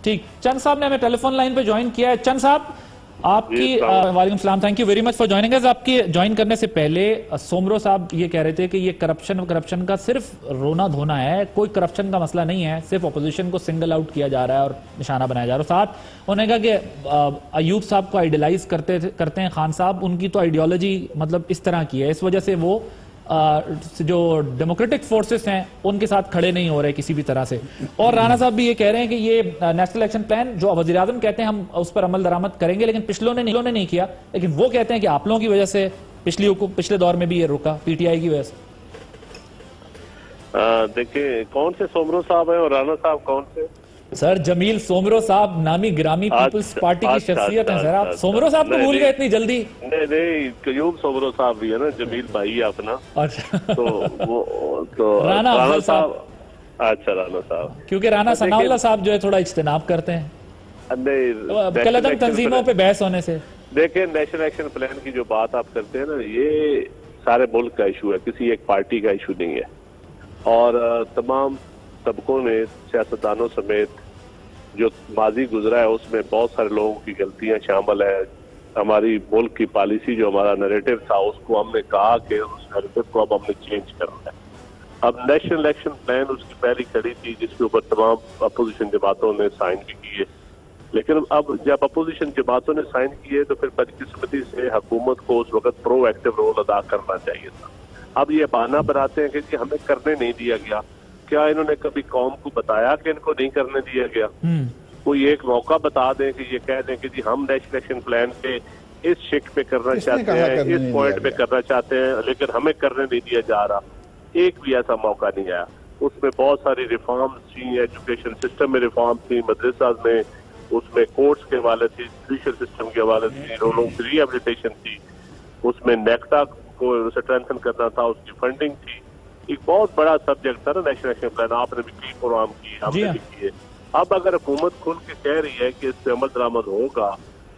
ठीक, चंद साहब ने हमें टेलीफोन लाइन पे ज्वाइन किया है। चंद साहब, आपकी वालेकुम सलाम, thank you very much for joining us. आपकी ज्वाइन करने से पहले सोमरो साहब ये कह रहे थे कि ये करप्शन का सिर्फ रोना धोना है, कोई करप्शन का मसला नहीं है, सिर्फ अपोजिशन को सिंगल आउट किया जा रहा है और निशाना बनाया जा रहा है। साथ उन्होंने कहा कि अयूब साहब को आइडियलाइज करते हैं खान साहब, उनकी तो आइडियोलॉजी मतलब इस तरह की है, इस वजह से वो जो डेमोक्रेटिक फोर्सेस हैं उनके साथ खड़े नहीं हो रहे किसी भी तरह से। और राणा साहब भी ये कह रहे हैं कि ये नेशनल एक्शन प्लान जो वज़ीर आज़म कहते हैं हम उस पर अमल दरामद करेंगे, लेकिन पिछलों ने नहीं किया, लेकिन वो कहते हैं कि आप लोगों की वजह से पिछले दौर में भी ये रुका, पीटीआई की वजह से। देखिए कौन से सोमरो साहब हैं और राणा साहब कौन से? सर जमील सोमरो साहब नामी गिरामी पीपल्स पार्टी की शख्सियत हैं सर। आप सोमरो साहब को भूल गए इतनी जल्दी? नहीं, कयूब सोमरो साहब भी है ना, जमील भाई है अपना। अच्छा तो वो तो राणा साहब। अच्छा, राणा साहब, क्योंकि राणा सनाउल्लाह साहब जो है थोड़ा इज्तिनाब करते हैं कलअदम तंजीमों पे बहस होने से। देखिए नेशनल एक्शन प्लान की जो बात आप करते हैं ना, ये सारे मुल्क का इशू है, किसी एक पार्टी का इशू नहीं है। और तमाम तबकों ने, सियासतदानों समेत, जो माजी गुजरा है उसमें बहुत सारे लोगों की गलतियां शामिल है। हमारी मुल्क की पॉलिसी जो हमारा नैरेटिव था उसको हमने कहा कि उस नैरेटिव को अब हमने चेंज करना है। अब नेशनल एक्शन प्लान उसकी पहली कड़ी थी जिसके ऊपर तमाम अपोजिशन जमातों ने साइन भी किए, लेकिन अब जब अपोजिशन जमातों ने साइन किए तो फिर बदकिस्मती से हुकूमत को उस वक्त प्रोएक्टिव रोल अदा करना चाहिए था। अब ये बहाना बनाते हैं कि हमें करने नहीं दिया गया। क्या इन्होंने कभी कौम को बताया कि इनको नहीं करने दिया गया? कोई एक मौका बता दें कि ये कह दें कि जी हम नेशनल एक्शन प्लान पे इस शिक पे करना चाहते हैं, इस पॉइंट पे करना चाहते हैं, लेकिन हमें करने नहीं दिया जा रहा। एक भी ऐसा मौका नहीं आया। उसमें बहुत सारी रिफॉर्म्स थी, एजुकेशन सिस्टम में रिफॉर्म थी, मदरसा में, उसमें कोर्ट्स के हवाले थी, जुडिशल सिस्टम के हवाले थी, लोगों की रिहेबिलिटेशन थी, उसमें नेक्टा को स्ट्रेंथन करना था, उसकी फंडिंग थी। एक बहुत बड़ा सब्जेक्ट था ना नेशनल एक्शन प्लान। आपने भी कई प्रोग्राम किए, हमने भी किए। अब अगर हुकूमत खुल के कह रही है कि इस पे अमल दरामद होगा,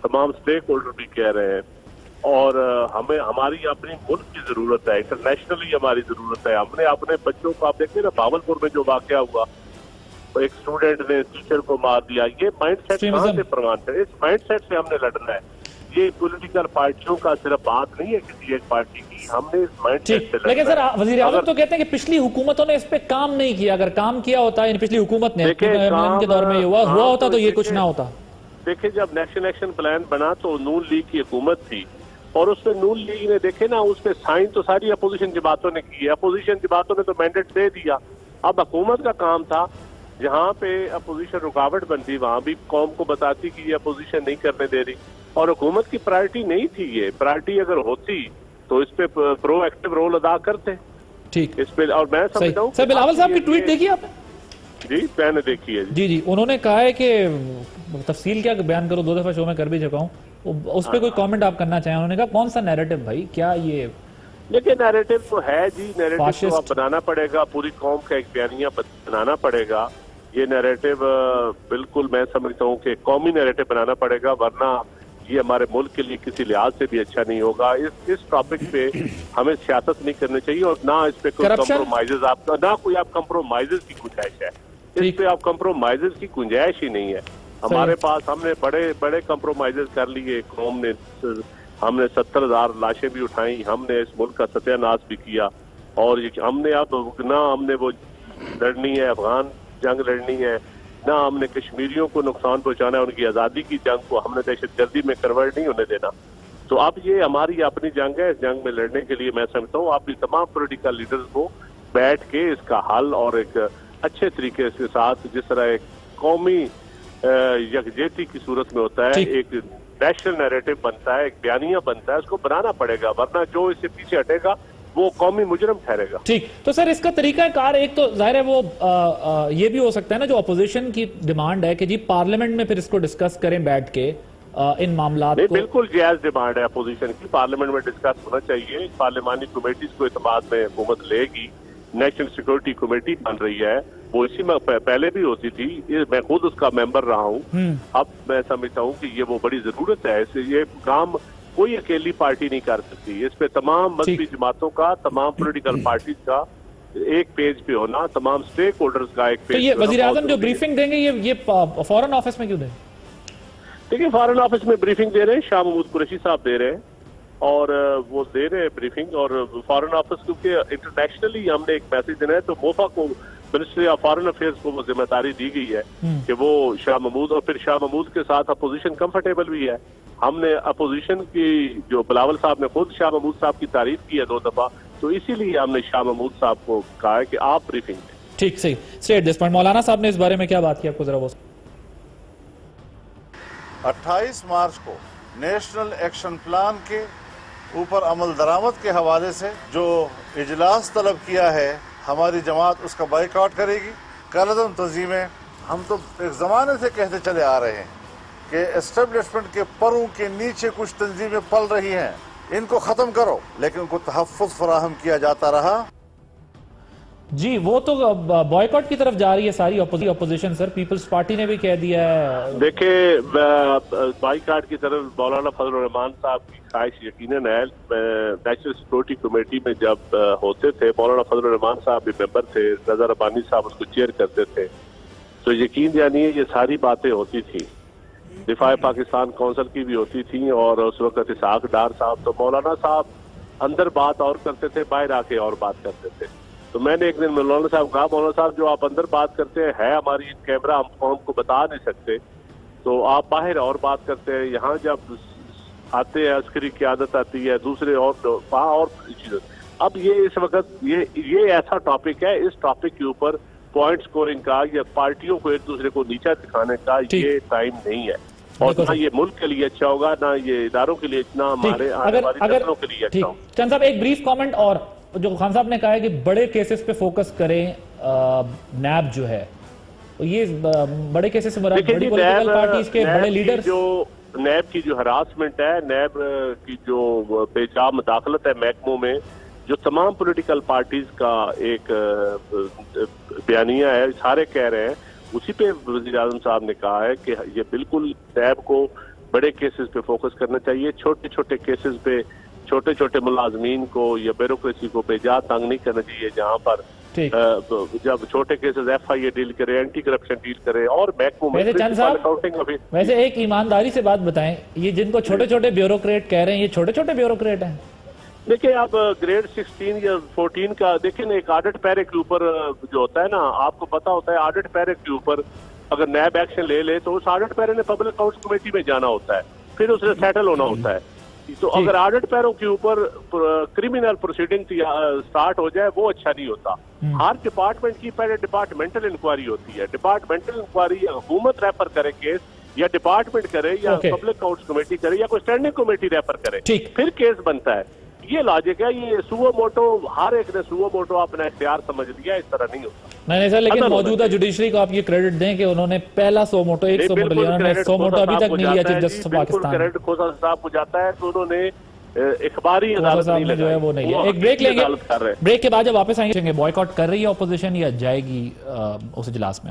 तमाम स्टेक होल्डर भी कह रहे हैं, और हमें हमारी अपनी मुल्क की जरूरत है, इंटरनेशनली हमारी जरूरत है। हमने अपने बच्चों को, आप देखिए ना भावलपुर में जो वाकया हुआ, एक स्टूडेंट ने टीचर को मार दिया, ये माइंडसेट कहाँ से प्रमाण है? इस माइंडसेट से हमने लड़ना है। ये पॉलिटिकल पार्टियों का सिर्फ बात नहीं है किसी एक पार्टी की, हमने इस माइंडसेट से लड़ना है। लेकिन सर वज़ीर आज़म तो कहते हैं कि पिछली हुकूमतों ने इस पे काम नहीं किया। अगर काम किया होता है पिछली हुकूमत ने के दौर में हुआ होता तो ये कुछ ना होता। देखिए जब नेशनल एक्शन प्लान बना तो नून लीग की हुकूमत थी, और उसमें नून लीग ने देखे ना, उसमें साइन तो सारी अपोजिशन जमातों ने की है। अपोजिशन जमातों ने तो मैंडेट दे दिया। अब हुकूमत का काम था, जहाँ पे अपोजिशन रुकावट बनती वहां भी कौम को बताती कि ये अपोजिशन नहीं करने दे रही, और हुकूमत की प्रायोरिटी नहीं थी। ये प्रायोरिटी अगर होती तो इस पे प्रोएक्टिव रोल अदा करते। ठीक, इस पे। और मैं समझता हूँ सर बिलावल साहब की ट्वीट देखी आपने? जी मैंने देखी है। जी, उन्होंने कहा है कि तफसील क्या बयान करो, 2 दफा शो में कर भी चुका हूँ, उस पर कोई कमेंट आप करना चाहें? उन्होंने कहा कौन सा नैरेटिव भाई, क्या ये? देखिए नैरेटिव तो है जी, नैरेटिव तो आप बनाना पड़ेगा, पूरी कौम का एक बयानिया बनाना पड़ेगा। ये नैरेटिव बिल्कुल मैं समझता हूँ कि कौमी नैरेटिव बनाना पड़ेगा, वरना ये हमारे मुल्क के लिए किसी लिहाज से भी अच्छा नहीं होगा। इस टॉपिक पे हमें सियासत नहीं करनी चाहिए, और ना इस पे कोई कम्प्रोमाइजेज, आपका ना कोई आप कम्प्रोमाइजेज की गुंजाइश है। इस पे आप कम्प्रोमाइजेज की गुंजाइश ही नहीं है हमारे पास। हमने बड़े बड़े कम्प्रोमाइजेज कर लिए कौम ने। हमने 70,000 लाशें भी उठाई, हमने इस मुल्क का सत्यानाश भी किया, और हमने अब ना हमने वो लड़नी है, अफगान जंग लड़नी है, ना हमने कश्मीरियों को नुकसान पहुंचाना है, उनकी आज़ादी की जंग को हमने दहशतगर्दी में कन्वर्ट नहीं होने देना। तो अब ये हमारी अपनी जंग है। इस जंग में लड़ने के लिए मैं समझता हूँ आप भी तमाम पॉलिटिकल लीडर्स को बैठ के इसका हल और एक अच्छे तरीके के साथ, जिस तरह एक कौमी यकजहती की सूरत में होता है, एक नेशनल नैरेटिव बनता है, एक बयानिया बनता है, उसको बनाना पड़ेगा, वरना जो इससे पीछे हटेगा वो कौमी मुजरम ठहरेगा। ठीक, तो सर इसका तरीका कार एक तो जाहिर है वो ये भी हो सकता है ना, जो अपोजिशन की डिमांड है कि जी पार्लियामेंट में फिर इसको डिस्कस करें बैठ के इन मामलात को। बिल्कुल जायज डिमांड है अपोजिशन की, पार्लियामेंट में डिस्कस होना चाहिए। पार्लियामानी कमेटीज को इत्मीनान में हुकूमत लेगी। नेशनल सिक्योरिटी कमेटी बन रही है, वो इसी में पहले भी होती थी, मैं खुद उसका मेंबर रहा हूँ। अब मैं समझता हूँ कि ये वो बड़ी जरूरत है। ये काम कोई अकेली पार्टी नहीं कर सकती। इस पे तमाम मजहबी जमातों का, तमाम पॉलिटिकल पार्टीज का एक पेज पे होना, तमाम स्टेक होल्डर्स का एक पेज। तो ये वजीर आजम जो ब्रीफिंग देंगे ये फॉरेन ऑफिस में क्यों देंगे? देखिए, फॉरेन ऑफिस में ब्रीफिंग दे रहे हैं, शाह महमूद कुरैशी साहब दे रहे हैं और वो दे रहे हैं ब्रीफिंग। और फॉरेन ऑफिस क्योंकि इंटरनेशनली हमने एक मैसेज देना है, तो मोफा को, मिनिस्ट्री ऑफ फॉरेन अफेयर्स को वो जिम्मेदारी दी गई है कि वो शाह महमूद, और फिर शाह महमूद के साथ अपोजिशन कंफर्टेबल भी है। हमने अपोजिशन की जो बिलावल साहब ने खुद शाह महमूद साहब की तारीफ की है 2 दफा, तो इसीलिए हमने शाह महमूद साहब को कहा है कि आप ब्रीफिंग दें। ठीक, सही, स्ट्रेट दिस पॉइंट। मौलाना साहब ने इस बारे में क्या बात की, आपको जरा वो। 28 मार्च को नेशनल एक्शन प्लान के ऊपर अमल दरामद के हवाले से जो इजलास तलब किया है, हमारी जमात उसका बाइकआउट करेगी। कलअदम तंजीमें, हम तो एक ज़माने से कहते चले आ रहे हैं कि एस्टेब्लिशमेंट के परों के नीचे कुछ तंजीमें पल रही हैं, इनको ख़त्म करो, लेकिन उनको तहफ़्फ़ुज़ फराहम किया जाता रहा। जी, वो तो बॉयकॉट की तरफ जा रही है सारी अपोजिशन सर। पीपल्स पार्टी ने भी कह दिया है। देखिए, बाइकआउट की तरफ मौलाना फजल रहमान साहब की ख्वाहिश यकीनन है। नेशनल सिक्योरिटी कमेटी में जब होते थे, मौलाना फजल रहमान साहब भी मेंबर थे, रजा रब्बानी साहब उसको चेयर करते थे, तो यकीन जानिए ये सारी बातें होती थी। दिफा पाकिस्तान कौंसिल की भी होती थी और उस वक्त इसहाक डार साहब, तो मौलाना साहब अंदर बात और करते थे, बाहर आके और बात करते थे। तो मैंने एक दिन मौलाना साहब कहा, मौलाना साहब जो आप अंदर बात करते हैं है हमारी कैमरा, हमको बता नहीं सकते, तो आप बाहर और बात करते हैं, यहाँ जब आते हैं अस्करी क़यादत आती है, दूसरे और वहाँ और चीज़ें। अब ये इस वक्त ये ऐसा टॉपिक है, इस टॉपिक के ऊपर पॉइंट स्कोरिंग का या पार्टियों को एक दूसरे को नीचा दिखाने का ये टाइम नहीं है। और ना ये मुल्क के लिए अच्छा होगा, ना ये इदारों के लिए, ना हमारे आने वाली नस्लों के लिए अच्छा होगा। चंद साहब, एक ब्रीफ कमेंट और, जो खान साहब ने कहा है कि बड़े केसेस पे फोकस करें, नैब जो है, तो ये बड़े केसेस से बड़ी पॉलिटिकल पार्टीज के बड़े लीडर, जो नैब की जो हरासमेंट है, नैब की जो बेजा मुदाखलत है महकमों में, जो तमाम पॉलिटिकल पार्टीज का एक बयानिया है, सारे कह रहे हैं, उसी पे वज़ीर आज़म साहब ने कहा है कि ये बिल्कुल नैब को बड़े केसेस पे फोकस करना चाहिए, छोटे छोटे केसेस पे छोटे छोटे मुलाजमीन को या ब्यूरोक्रेसी को बेजा तंग नहीं करना चाहिए। जहाँ पर जब छोटे केसेस FIA डील करे, एंटी करप्शन डील करे, और महकमों में वैसे एक ईमानदारी से बात बताएं, ये जिनको छोटे छोटे ब्यूरोक्रेट कह रहे हैं, ये छोटे छोटे ब्यूरोक्रेट हैं? देखिए, आप ग्रेड 16 या 14 का देखिए ना, एक ऑडिट पैरे के ऊपर जो होता है ना, आपको पता होता है ऑडिट पैरे के ऊपर अगर नैब एक्शन ले तो उस ऑडिट पैरे ने पब्लिक अकाउंट्स कमेटी में जाना होता है, फिर उसे सेटल होना होता है। तो अगर ऑडिट पैरों के ऊपर क्रिमिनल प्रोसीडिंग स्टार्ट हो जाए, वो अच्छा नहीं होता। हर डिपार्टमेंट की पहले डिपार्टमेंटल इंक्वायरी होती है, डिपार्टमेंटल इंक्वायरी या हुकूमत रेफर करे केस, या डिपार्टमेंट करे, या पब्लिक अकाउंट्स कमेटी करे, या कोई स्टैंडिंग कमेटी रेफर करे, फिर केस बनता है। ये लॉजिक है। ये सुओ मोटो, हर एक ने सुओ मोटो अपना इख्तियार समझ लिया, इस तरह नहीं होता। नहीं सर, लेकिन मौजूदा जुडिशरी को आप ये क्रेडिट दें कि उन्होंने पहला सो मोटो 100 मोटो लिया, उन्होंने 100 मोटो अभी तक नहीं लिया chief justice of Pakistan. Credit Khosa साहब को जाता है, तो उन्होंने इखबारी अदालत नहीं जो है वो नहीं लिया। एक ब्रेक लेंगे, ब्रेक के बाद जब वापस आएंगे, बॉयकॉट कर रही है ऑपोजिशन या जाएगी उस इजलास में?